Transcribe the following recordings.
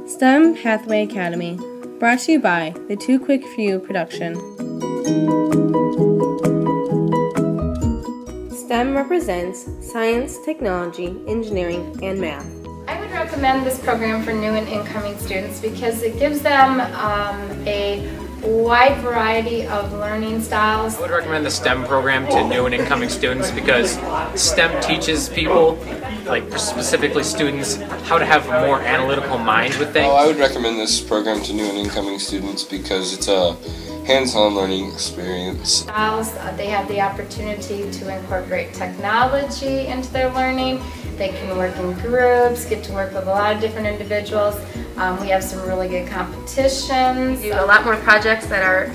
STEM Pathway Academy, brought to you by the Too Quick For You production. STEM represents science, technology, engineering, and math. I would recommend this program for new and incoming students because it gives them a wide variety of learning styles. I would recommend the STEM program to new and incoming students because STEM teaches people, like specifically students, how to have a more analytical mind with things. I would recommend this program to new and incoming students because it's a hands-on learning experience. They have the opportunity to incorporate technology into their learning. They can work in groups, get to work with a lot of different individuals. We have some really good competitions. Do a lot more projects that are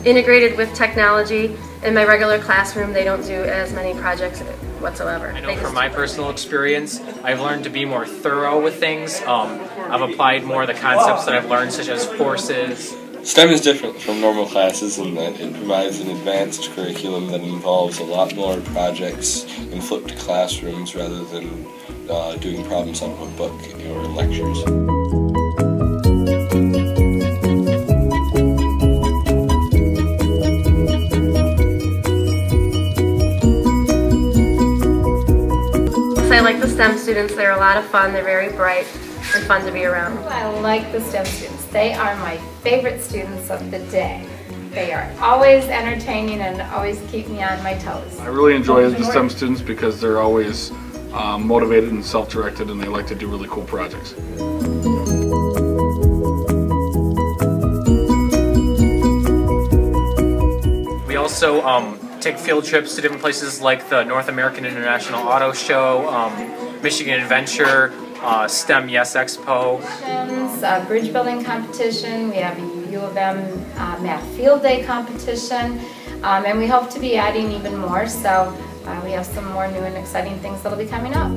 integrated with technology. In my regular classroom, they don't do as many projects whatsoever. I know from my personal experience, I've learned to be more thorough with things. I've applied more of the concepts that I've learned, such as forces. STEM is different from normal classes in that it provides an advanced curriculum that involves a lot more projects and flipped classrooms rather than doing problems out of a book or lectures. I like the STEM students. They're a lot of fun. They're very bright and fun to be around. I like the STEM students. They are my favorite students of the day. They are always entertaining and always keep me on my toes. I really enjoy the STEM students because they're always motivated and self-directed, and they like to do really cool projects. We also take field trips to different places like the North American International Auto Show, Michigan Adventure, STEM Yes Expo. Bridge building competition, we have a U of M Math Field Day competition, and we hope to be adding even more, so we have some more new and exciting things that will be coming up.